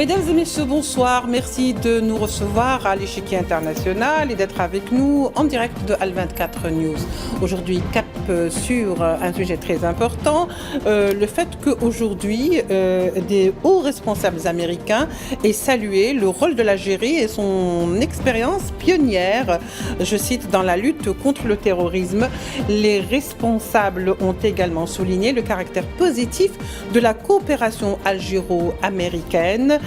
Mesdames et messieurs, bonsoir. Merci de nous recevoir à l'échiquier international et d'être avec nous en direct de Al24 News. Aujourd'hui, cap sur un sujet très important, le fait qu'aujourd'hui, des hauts responsables américains aient salué le rôle de l'Algérie et son expérience pionnière, je cite, dans la lutte contre le terrorisme. Les responsables ont également souligné le caractère positif de la coopération algéro-américaine,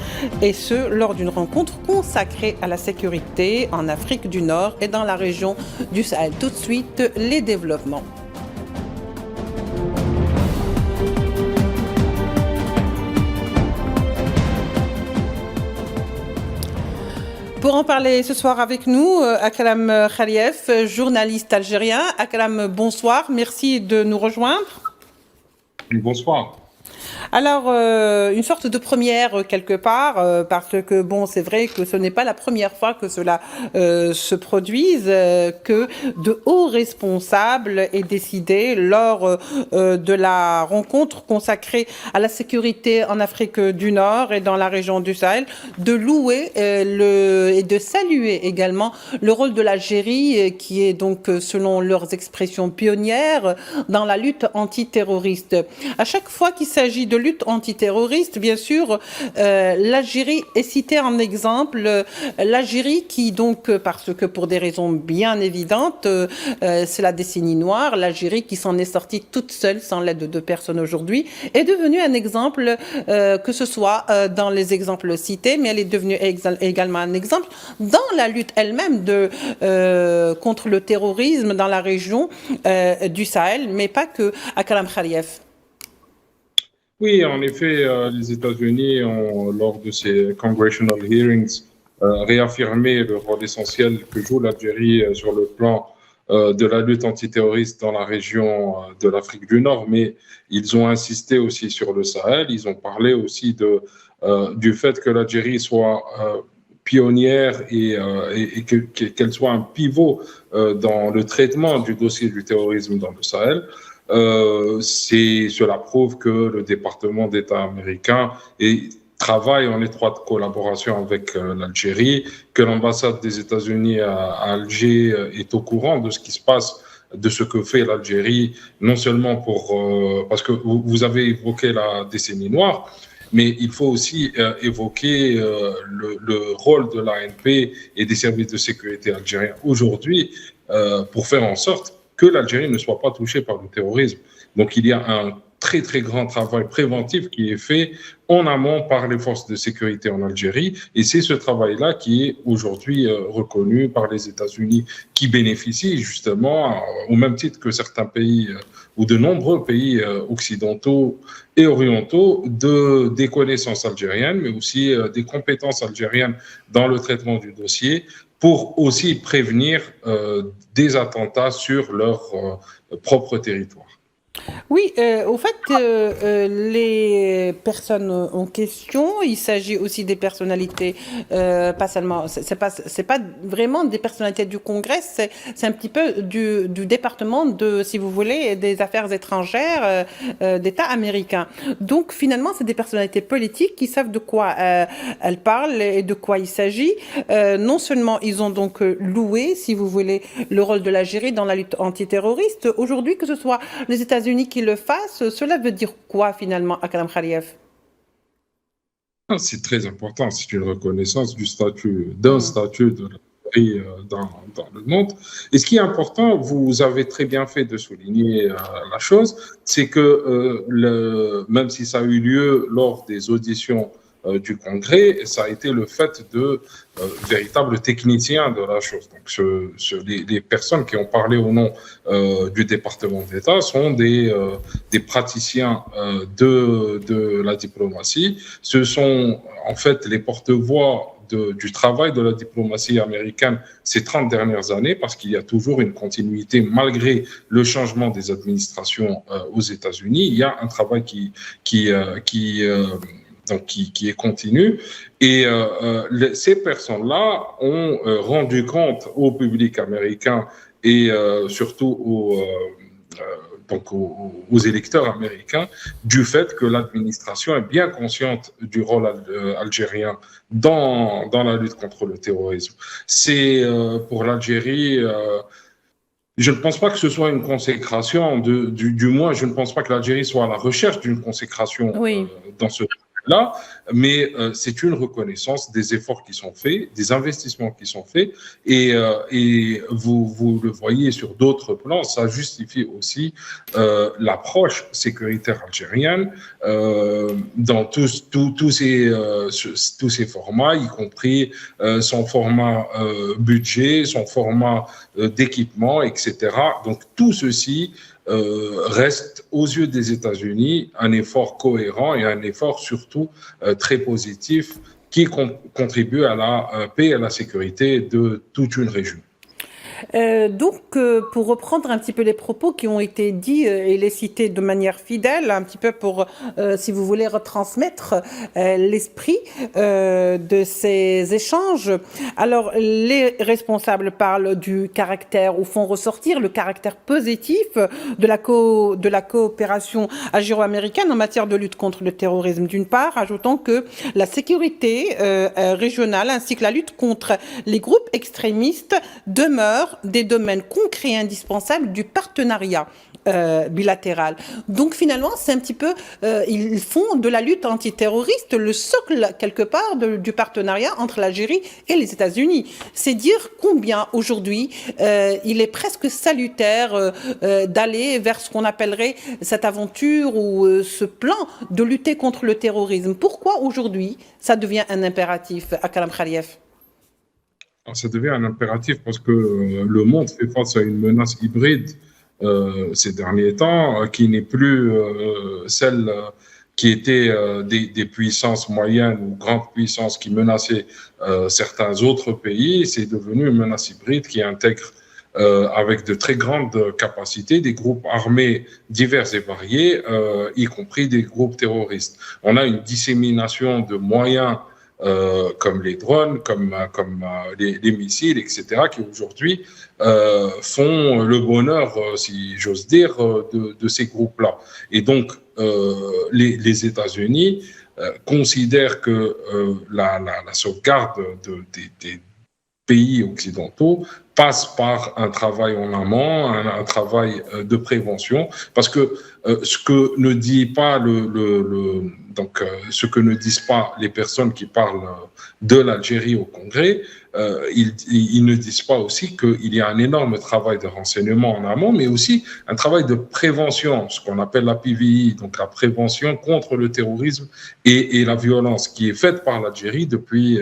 et ce, lors d'une rencontre consacrée à la sécurité en Afrique du Nord et dans la région du Sahel. Tout de suite, les développements. Pour en parler ce soir avec nous, Akram Khalief, journaliste algérien. Akram, bonsoir, merci de nous rejoindre. Bonsoir. Alors, une sorte de première quelque part, parce que bon, c'est vrai que ce n'est pas la première fois que cela se produise, que de hauts responsables aient décidé lors de la rencontre consacrée à la sécurité en Afrique du Nord et dans la région du Sahel, de louer et de saluer également le rôle de l'Algérie, qui est donc, selon leurs expressions, pionnière dans la lutte antiterroriste. À chaque fois qu'il s'agit de lutte antiterroriste, bien sûr, l'Algérie est citée en exemple. L'Algérie qui donc, parce que pour des raisons bien évidentes, c'est la décennie noire, l'Algérie qui s'en est sortie toute seule, sans l'aide de personne aujourd'hui, est devenue un exemple, que ce soit dans les exemples cités, mais elle est devenue également un exemple dans la lutte elle-même contre le terrorisme dans la région du Sahel, mais pas que. Akram Khalief. Oui, en effet, les États-Unis ont, lors de ces congressional hearings, réaffirmé le rôle essentiel que joue l'Algérie sur le plan de la lutte antiterroriste dans la région de l'Afrique du Nord, mais ils ont insisté aussi sur le Sahel. Ils ont parlé aussi du fait que l'Algérie soit pionnière et qu'elle soit un pivot dans le traitement du dossier du terrorisme dans le Sahel. Cela prouve que le département d'État américain travaille en étroite collaboration avec l'Algérie, que l'ambassade des États-Unis à Alger est au courant de ce qui se passe, de ce que fait l'Algérie, non seulement parce que vous avez évoqué la décennie noire, mais il faut aussi évoquer le rôle de l'ANP et des services de sécurité algériens aujourd'hui pour faire en sorte que l'Algérie ne soit pas touchée par le terrorisme. Donc il y a un très très grand travail préventif qui est fait en amont par les forces de sécurité en Algérie, et c'est ce travail-là qui est aujourd'hui reconnu par les États-Unis, qui bénéficient justement, au même titre que certains pays ou de nombreux pays occidentaux et orientaux, des connaissances algériennes, mais aussi des compétences algériennes dans le traitement du dossier, pour aussi prévenir des attentats sur leur propre territoire. Oui, au fait, les personnes en question, il s'agit aussi des personnalités, pas seulement, c'est pas vraiment des personnalités du Congrès, c'est un petit peu du département si vous voulez, des affaires étrangères d'État américain. Donc finalement, c'est des personnalités politiques qui savent de quoi elles parlent et de quoi il s'agit. Non seulement ils ont donc loué, si vous voulez, le rôle de l'Algérie dans la lutte antiterroriste. Aujourd'hui, que ce soit les États-Unis qui le fassent, cela veut dire quoi finalement, Akram Khalief? C'est très important, c'est une reconnaissance d'un statut de l'Algérie dans le monde. Et ce qui est important, vous avez très bien fait de souligner la chose, c'est que même si ça a eu lieu lors des auditions du Congrès, ça a été le fait de véritables techniciens de la chose. Donc, les personnes qui ont parlé au nom du département d'État sont des praticiens de la diplomatie. Ce sont en fait les porte-voix du travail de la diplomatie américaine ces 30 dernières années, parce qu'il y a toujours une continuité malgré le changement des administrations aux États-Unis. Il y a un travail qui est continu. Et ces personnes-là ont rendu compte au public américain et surtout donc aux électeurs américains du fait que l'administration est bien consciente du rôle algérien dans la lutte contre le terrorisme. C'est pour l'Algérie. Je ne pense pas que ce soit une consécration, du moins, je ne pense pas que l'Algérie soit à la recherche d'une consécration Oui. dans ce là, mais c'est une reconnaissance des efforts qui sont faits, des investissements qui sont faits, et vous le voyez sur d'autres plans, ça justifie aussi l'approche sécuritaire algérienne dans tous ces formats, y compris son format budget, son format d'équipement, etc. Donc tout ceci reste aux yeux des États-Unis un effort cohérent et un effort surtout très positif qui contribue à la paix et à la sécurité de toute une région. Pour reprendre un petit peu les propos qui ont été dits et les citer de manière fidèle, un petit peu pour, si vous voulez, retransmettre l'esprit de ces échanges. Alors, les responsables parlent du caractère, ou font ressortir le caractère positif de la coopération algéro-américaine en matière de lutte contre le terrorisme, d'une part, ajoutant que la sécurité régionale ainsi que la lutte contre les groupes extrémistes demeurent des domaines concrets et indispensables du partenariat bilatéral. Donc finalement, c'est un petit peu, ils font de la lutte antiterroriste le socle quelque part du partenariat entre l'Algérie et les États-Unis. C'est dire combien aujourd'hui il est presque salutaire d'aller vers ce qu'on appellerait cette aventure ou ce plan de lutter contre le terrorisme. Pourquoi aujourd'hui ça devient un impératif, Akram Khaliev? Ça devient un impératif parce que le monde fait face à une menace hybride ces derniers temps, qui n'est plus celle qui était des puissances moyennes ou grandes puissances qui menaçaient certains autres pays. C'est devenu une menace hybride qui intègre avec de très grandes capacités des groupes armés divers et variés, y compris des groupes terroristes. On a une dissémination de moyens comme les drones, comme les missiles, etc., qui aujourd'hui font le bonheur, si j'ose dire, de ces groupes-là. Et donc, les États-Unis considèrent que la sauvegarde des pays occidentaux passe par un travail en amont, un travail de prévention, parce que ce que ne dit pas ce que ne disent pas les personnes qui parlent de l'Algérie au Congrès, ils ne disent pas aussi qu'il y a un énorme travail de renseignement en amont, mais aussi un travail de prévention, ce qu'on appelle la PVI, donc la prévention contre le terrorisme et la violence, qui est faite par l'Algérie depuis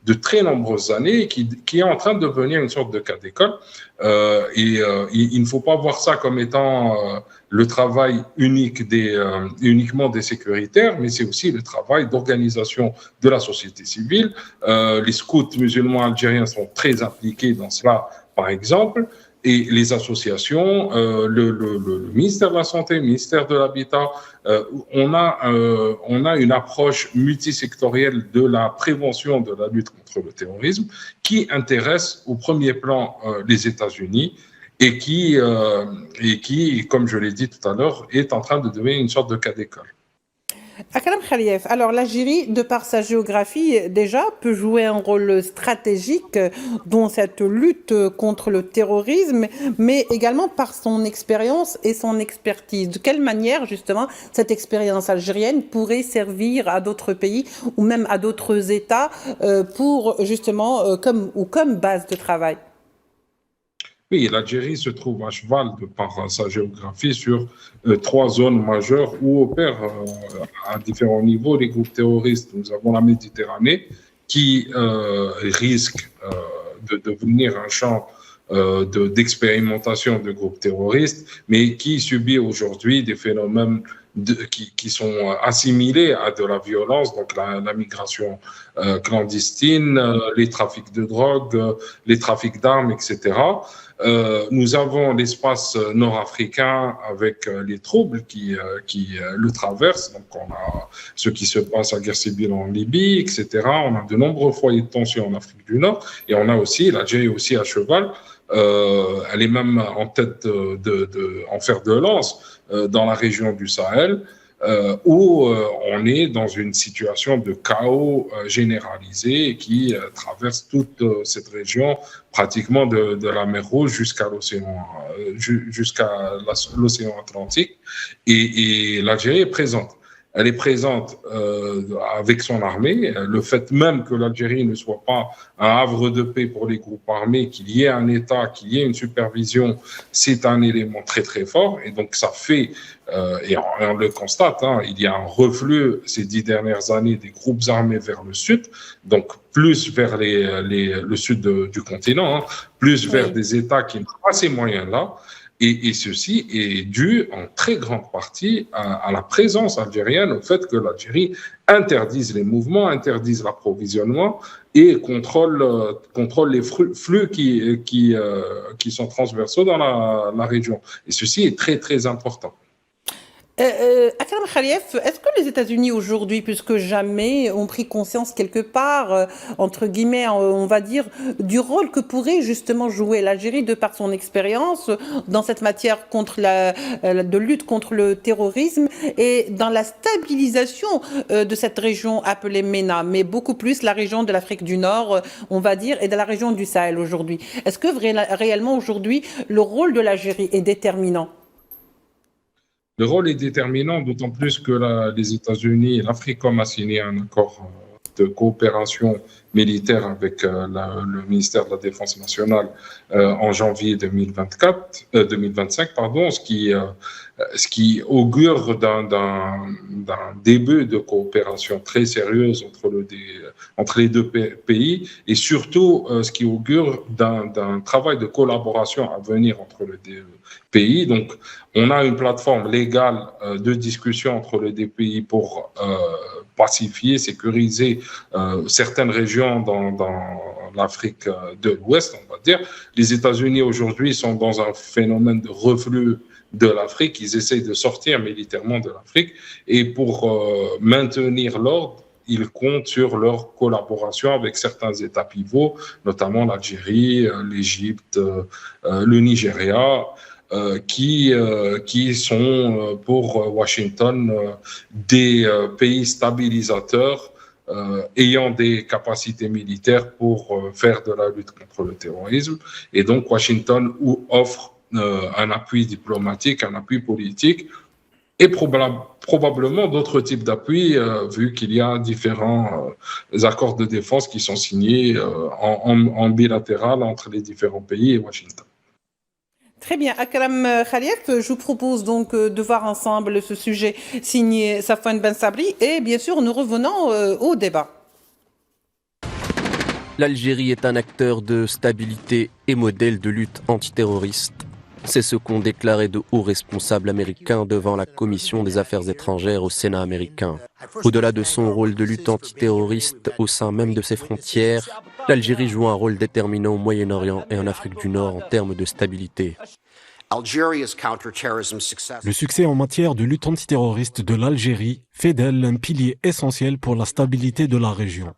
de très nombreuses années, qui est en train de devenir une sorte de cas d'école. Il ne faut pas voir ça comme étant le travail uniquement des sécuritaires, mais c'est aussi le travail d'organisation de la société civile. Les scouts musulmans algériens sont très impliqués dans cela, par exemple, et les associations, le ministère de la Santé, le ministère de l'Habitat, on a une approche multisectorielle de la prévention de la lutte contre le terrorisme qui intéresse au premier plan les États-Unis et qui, comme je l'ai dit tout à l'heure, est en train de devenir une sorte de cas d'école. Akram Khaliev, alors l'Algérie, de par sa géographie, déjà, peut jouer un rôle stratégique dans cette lutte contre le terrorisme, mais également par son expérience et son expertise. De quelle manière, justement, cette expérience algérienne pourrait servir à d'autres pays ou même à d'autres États pour, justement, comme base de travail? Oui, l'Algérie se trouve à cheval, de par sa géographie, sur trois zones majeures où opèrent à différents niveaux les groupes terroristes. Nous avons la Méditerranée qui risque de devenir un champ d'expérimentation de groupes terroristes, mais qui subit aujourd'hui des phénomènes qui sont assimilés à de la violence, donc la migration clandestine, les trafics de drogue, les trafics d'armes, etc. Nous avons l'espace nord-africain avec les troubles qui le traversent. Donc, on a ce qui se passe à Guerre en Libye, etc. On a de nombreux foyers de tension en Afrique du Nord. Et on a aussi, l'Algérie aussi à cheval, elle est même en tête en fer de lance dans la région du Sahel, où on est dans une situation de chaos généralisé qui traverse toute cette région, pratiquement de la mer Rouge jusqu'à l'océan Atlantique. Et l'Algérie est présente. Elle est présente avec son armée. Le fait même que l'Algérie ne soit pas un havre de paix pour les groupes armés, qu'il y ait un État, qu'il y ait une supervision, c'est un élément très très fort. Et donc ça fait, et on le constate, il y a un reflux ces 10 dernières années des groupes armés vers le sud, donc plus vers le sud du continent, plus vers des États qui n'ont pas ces moyens-là. Et ceci est dû en très grande partie à la présence algérienne, au fait que l'Algérie interdise les mouvements, interdise l'approvisionnement et contrôle les flux qui sont transversaux dans la région. Et ceci est très, très important. Akram Khalif, est-ce que les États-Unis aujourd'hui, plus que jamais, ont pris conscience quelque part, entre guillemets, on va dire, du rôle que pourrait justement jouer l'Algérie de par son expérience dans cette matière de lutte contre le terrorisme et dans la stabilisation de cette région appelée MENA, mais beaucoup plus la région de l'Afrique du Nord, on va dire, et de la région du Sahel aujourd'hui. Est-ce que réellement aujourd'hui, le rôle de l'Algérie est déterminant? Le rôle est déterminant, d'autant plus que les États-Unis et l'Africom a signé un accord de coopération militaire avec le ministère de la Défense nationale en janvier 2025, ce qui augure d'un début de coopération très sérieuse entre les deux pays, et surtout ce qui augure d'un travail de collaboration à venir entre les deux pays. Donc, on a une plateforme légale de discussion entre les deux pays pour pacifier, sécuriser certaines régions dans l'Afrique de l'Ouest, on va dire. Les États-Unis aujourd'hui sont dans un phénomène de reflux de l'Afrique. Ils essayent de sortir militairement de l'Afrique, et pour maintenir l'ordre, ils comptent sur leur collaboration avec certains États pivots, notamment l'Algérie, l'Égypte, le Nigeria, qui sont pour Washington des pays stabilisateurs ayant des capacités militaires pour faire de la lutte contre le terrorisme. Et donc Washington offre un appui diplomatique, un appui politique, et probablement d'autres types d'appui, vu qu'il y a différents accords de défense qui sont signés en bilatéral entre les différents pays et Washington. Très bien. Akram Khalif, je vous propose donc de voir ensemble ce sujet signé Safwan Ben Sabri, et bien sûr nous revenons au débat. L'Algérie est un acteur de stabilité et modèle de lutte antiterroriste. C'est ce qu'ont déclaré de hauts responsables américains devant la Commission des Affaires étrangères au Sénat américain. Au-delà de son rôle de lutte antiterroriste au sein même de ses frontières, l'Algérie joue un rôle déterminant au Moyen-Orient et en Afrique du Nord en termes de stabilité. Le succès en matière de lutte antiterroriste de l'Algérie fait d'elle un pilier essentiel pour la stabilité de la région.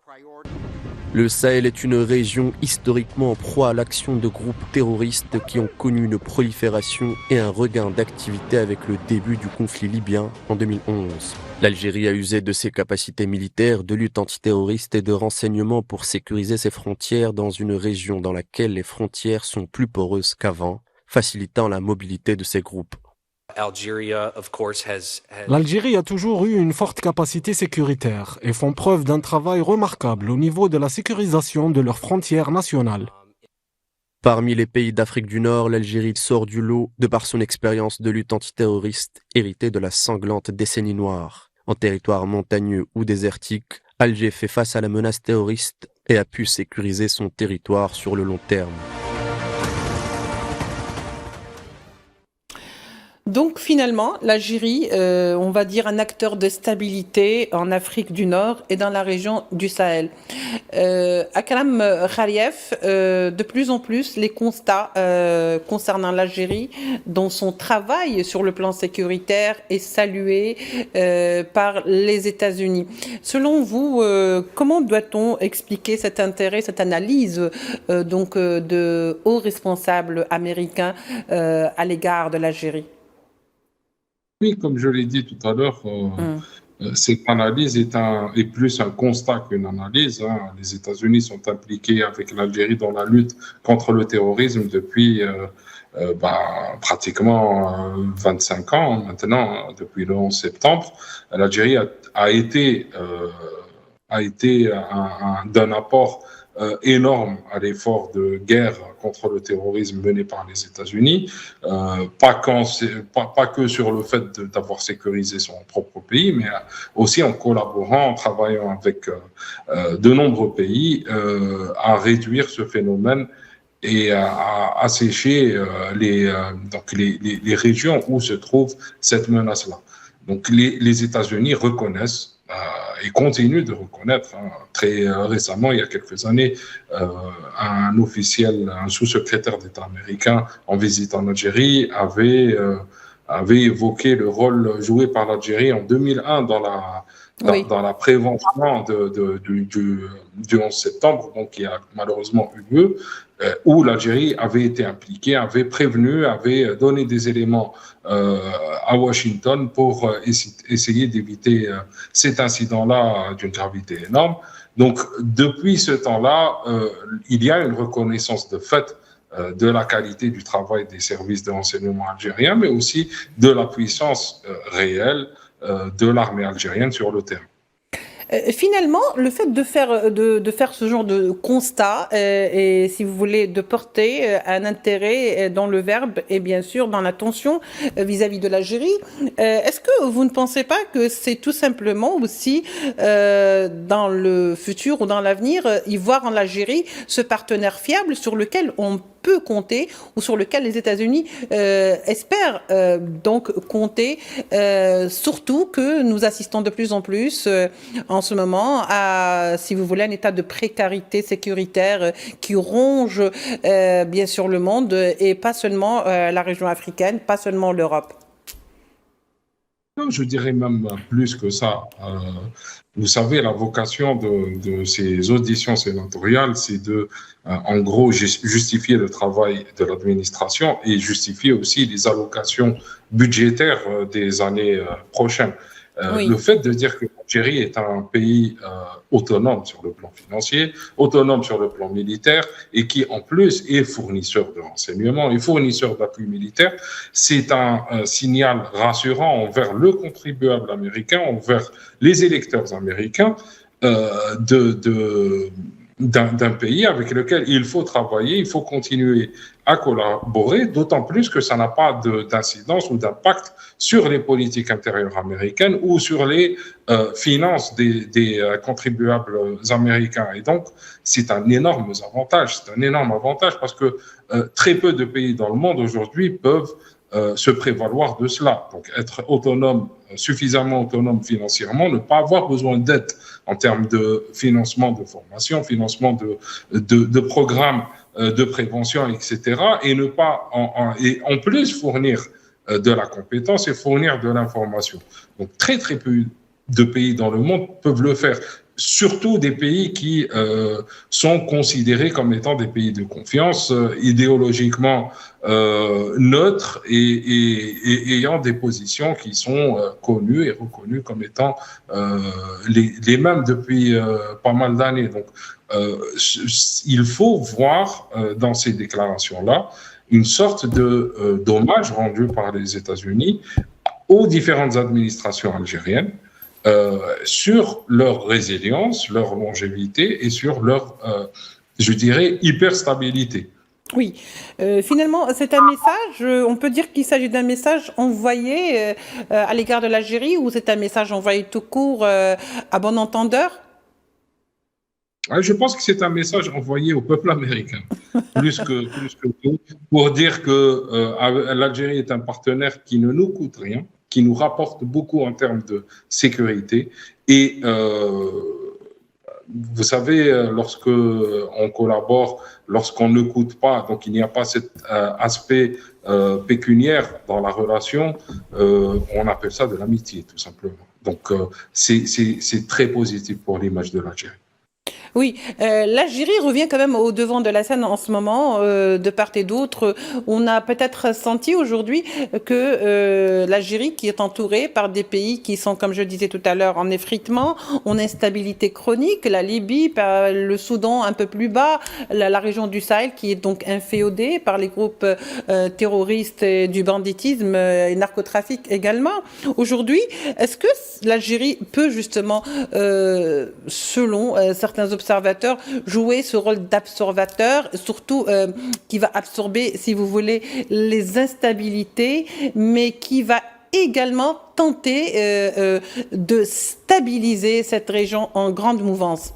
Le Sahel est une région historiquement en proie à l'action de groupes terroristes qui ont connu une prolifération et un regain d'activité avec le début du conflit libyen en 2011. L'Algérie a usé de ses capacités militaires, de lutte antiterroriste et de renseignement pour sécuriser ses frontières dans une région dans laquelle les frontières sont plus poreuses qu'avant, facilitant la mobilité de ces groupes. L'Algérie a toujours eu une forte capacité sécuritaire et font preuve d'un travail remarquable au niveau de la sécurisation de leurs frontières nationales. Parmi les pays d'Afrique du Nord, l'Algérie sort du lot de par son expérience de lutte antiterroriste héritée de la sanglante décennie noire. En territoire montagneux ou désertique, Alger fait face à la menace terroriste et a pu sécuriser son territoire sur le long terme. Donc finalement, l'Algérie, on va dire un acteur de stabilité en Afrique du Nord et dans la région du Sahel. Akram Khaliev, de plus en plus, les constats concernant l'Algérie, dont son travail sur le plan sécuritaire est salué par les États-Unis. Selon vous, comment doit-on expliquer cet intérêt, cette analyse de hauts responsables américains à l'égard de l'Algérie? Oui, comme je l'ai dit tout à l'heure, cette analyse est plus un constat qu'une analyse, hein. Les États-Unis sont impliqués avec l'Algérie dans la lutte contre le terrorisme depuis pratiquement 25 ans maintenant, depuis le 11 septembre. L'Algérie a été d'un apport énorme à l'effort de guerre contre le terrorisme mené par les États-Unis, pas que sur le fait d'avoir sécurisé son propre pays, mais aussi en collaborant, en travaillant avec de nombreux pays à réduire ce phénomène et à assécher les régions où se trouve cette menace-là. Donc les États-Unis reconnaissent et continuent de reconnaître. Hein. Très récemment, il y a quelques années, un sous-secrétaire d'État américain en visite en Algérie avait évoqué le rôle joué par l'Algérie en 2001 dans la prévention du 11 septembre, donc qui a malheureusement eu lieu, où l'Algérie avait été impliquée, avait prévenu, avait donné des éléments à Washington pour essayer d'éviter cet incident-là d'une gravité énorme. Donc, depuis ce temps-là, il y a une reconnaissance de fait de la qualité du travail des services de renseignement algériens, mais aussi de la puissance réelle de l'armée algérienne sur le terrain. Finalement, le fait de faire ce genre de constat et, si vous voulez, de porter un intérêt dans le verbe et bien sûr dans l'attention vis-à-vis de l'Algérie, est-ce que vous ne pensez pas que c'est tout simplement aussi dans le futur ou dans l'avenir, y voir en Algérie ce partenaire fiable sur lequel on peut compter ou sur lequel les États-Unis espèrent donc compter, surtout que nous assistons de plus en plus en ce moment à, si vous voulez, un état de précarité sécuritaire qui ronge bien sûr le monde et pas seulement la région africaine, pas seulement l'Europe. Je dirais même plus que ça. Vous savez, la vocation de ces auditions sénatoriales, c'est de, en gros, justifier le travail de l'administration et justifier aussi les allocations budgétaires des années prochaines. Oui. Le fait de dire que l'Algérie est un pays autonome sur le plan financier, autonome sur le plan militaire et qui en plus est fournisseur de renseignements et fournisseur d'appui militaire, c'est un signal rassurant envers le contribuable américain, envers les électeurs américains d'un pays avec lequel il faut travailler, il faut continuer à collaborer, d'autant plus que ça n'a pas d'incidence ou d'impact sur les politiques intérieures américaines ou sur les finances des contribuables américains. Et donc, c'est un énorme avantage. C'est un énorme avantage parce que très peu de pays dans le monde aujourd'hui peuvent se prévaloir de cela. Donc, être autonome, suffisamment autonome financièrement, ne pas avoir besoin d'aide en termes de financement de formation, financement de programmes de prévention, etc. Et ne pas, et en plus, fournir de la compétence et fournir de l'information. Donc, très, très peu de pays dans le monde peuvent le faire. Surtout des pays qui sont considérés comme étant des pays de confiance, idéologiquement neutres et ayant des positions qui sont connues et reconnues comme étant les mêmes depuis pas mal d'années. Donc, il faut voir dans ces déclarations-là une sorte d'hommage rendu par les États-Unis aux différentes administrations algériennes, sur leur résilience, leur longévité et sur leur, je dirais, hyperstabilité. Oui, finalement, c'est un message, on peut dire qu'il s'agit d'un message envoyé à l'égard de l'Algérie ou c'est un message envoyé tout court à bon entendeur ? Je pense que c'est un message envoyé au peuple américain, plus que tout, pour dire que l'Algérie est un partenaire qui ne nous coûte rien, qui nous rapporte beaucoup en termes de sécurité. Et vous savez, lorsque on collabore, lorsqu'on ne coûte pas, donc il n'y a pas cet aspect pécuniaire dans la relation, on appelle ça de l'amitié, tout simplement. Donc, c'est très positif pour l'image de l'Algérie. Oui, l'Algérie revient quand même au devant de la scène en ce moment, de part et d'autre. On a peut-être senti aujourd'hui que l'Algérie, qui est entourée par des pays qui sont, comme je le disais tout à l'heure, en effritement, on a une instabilité chronique, la Libye, le Soudan un peu plus bas, la région du Sahel qui est donc inféodée par les groupes terroristes et du banditisme et narcotrafic également. Aujourd'hui, est-ce que l'Algérie peut justement, selon certains observateurs, jouer ce rôle d'absorbateur, surtout qui va absorber, si vous voulez, les instabilités, mais qui va également tenter de stabiliser cette région en grande mouvance?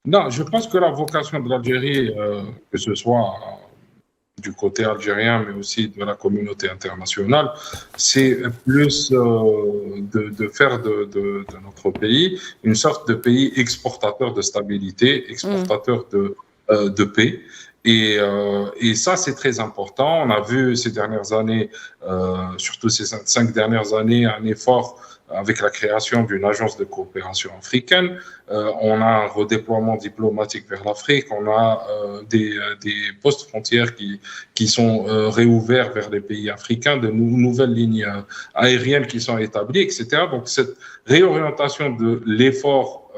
Non, je pense que la vocation de l'Algérie, que ce soit du côté algérien, mais aussi de la communauté internationale, c'est plus de faire de notre pays une sorte de pays exportateur de stabilité, exportateur de paix. Et ça, c'est très important. On a vu ces dernières années, surtout ces 5 dernières années, un effort avec la création d'une agence de coopération africaine. On a un redéploiement diplomatique vers l'Afrique. On a des postes frontières qui sont réouverts vers les pays africains, de nouvelles lignes aériennes qui sont établies, etc. Donc, cette réorientation de l'effort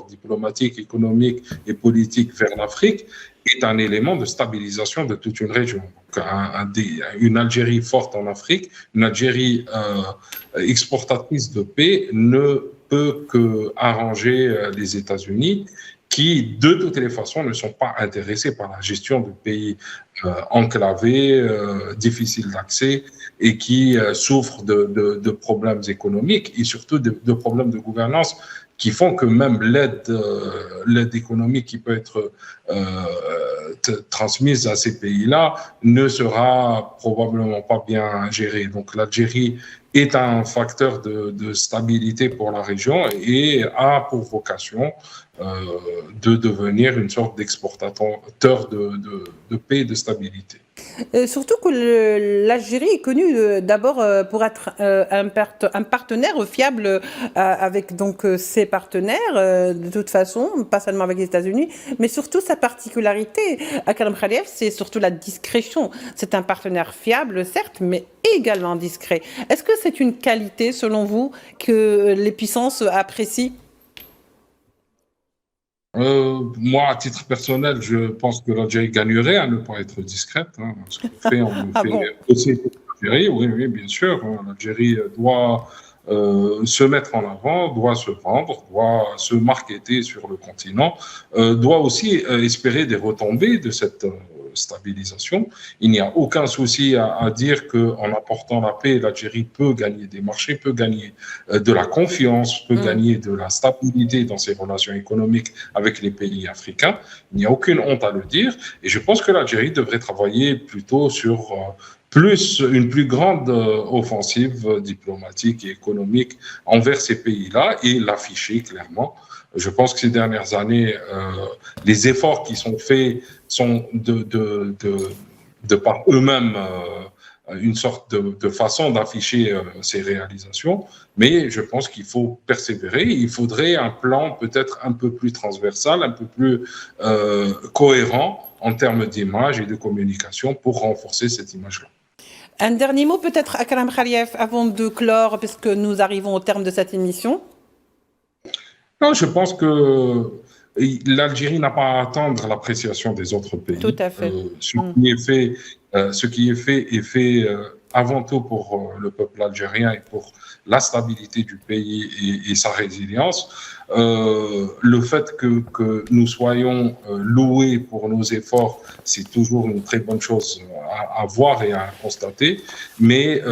diplomatique, économique et politique vers l'Afrique est un élément de stabilisation de toute une région. Donc, une Algérie forte en Afrique, une Algérie exportatrice de paix ne peut qu'arranger les États-Unis qui, de toutes les façons, ne sont pas intéressés par la gestion de pays enclavés, difficiles d'accès et qui souffrent de problèmes économiques et surtout de problèmes de gouvernance qui font que même l'aide économique qui peut être transmise à ces pays-là ne sera probablement pas bien gérée. Donc l'Algérie est un facteur de stabilité pour la région et a pour vocation de devenir une sorte d'exportateur de paix et de stabilité. Surtout que l'Algérie est connue d'abord pour être un partenaire fiable avec donc ses partenaires de toute façon, pas seulement avec les États-Unis, mais surtout sa particularité. Akram Khalif, c'est surtout la discrétion. C'est un partenaire fiable, certes, mais également discret. Est-ce que c'est une qualité, selon vous, que les puissances apprécient? Moi, à titre personnel, je pense que l'Algérie gagnerait à ne pas être discrète. Hein. Ce qu'on fait, on le fait aussi pour l'Algérie. Oui, bien sûr. L'Algérie doit se mettre en avant, doit se vendre, doit se marketer sur le continent, doit aussi espérer des retombées de cette stabilisation. Il n'y a aucun souci à dire qu'en apportant la paix, l'Algérie peut gagner des marchés, peut gagner de la confiance, peut gagner de la stabilité dans ses relations économiques avec les pays africains. Il n'y a aucune honte à le dire. Et je pense que l'Algérie devrait travailler plutôt sur une plus grande offensive diplomatique et économique envers ces pays-là et l'afficher clairement. Je pense que ces dernières années, les efforts qui sont faits sont de par eux-mêmes une sorte de façon d'afficher ces réalisations, mais je pense qu'il faut persévérer. Il faudrait un plan peut-être un peu plus transversal, un peu plus cohérent en termes d'image et de communication pour renforcer cette image-là. Un dernier mot peut-être, Akram Khalif, avant de clore, puisque nous arrivons au terme de cette émission. Non, je pense que l'Algérie n'a pas à attendre l'appréciation des autres pays. Tout à fait. Ce qui est fait avant tout pour le peuple algérien et pour la stabilité du pays et sa résilience. Le fait que nous soyons loués pour nos efforts, c'est toujours une très bonne chose à voir et à constater. Mais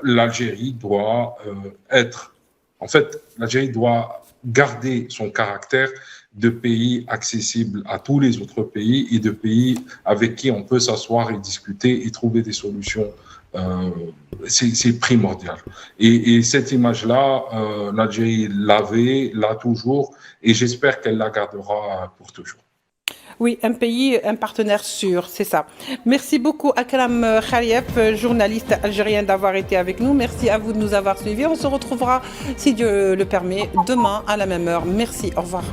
l'Algérie doit l'Algérie doit garder son caractère de pays accessible à tous les autres pays et de pays avec qui on peut s'asseoir et discuter et trouver des solutions. C'est primordial. Et cette image-là, l'Algérie l'avait, l'a toujours, et j'espère qu'elle la gardera pour toujours. Oui, un pays, un partenaire sûr, c'est ça. Merci beaucoup Akram Kharief, journaliste algérien, d'avoir été avec nous. Merci à vous de nous avoir suivis. On se retrouvera, si Dieu le permet, demain à la même heure. Merci, au revoir.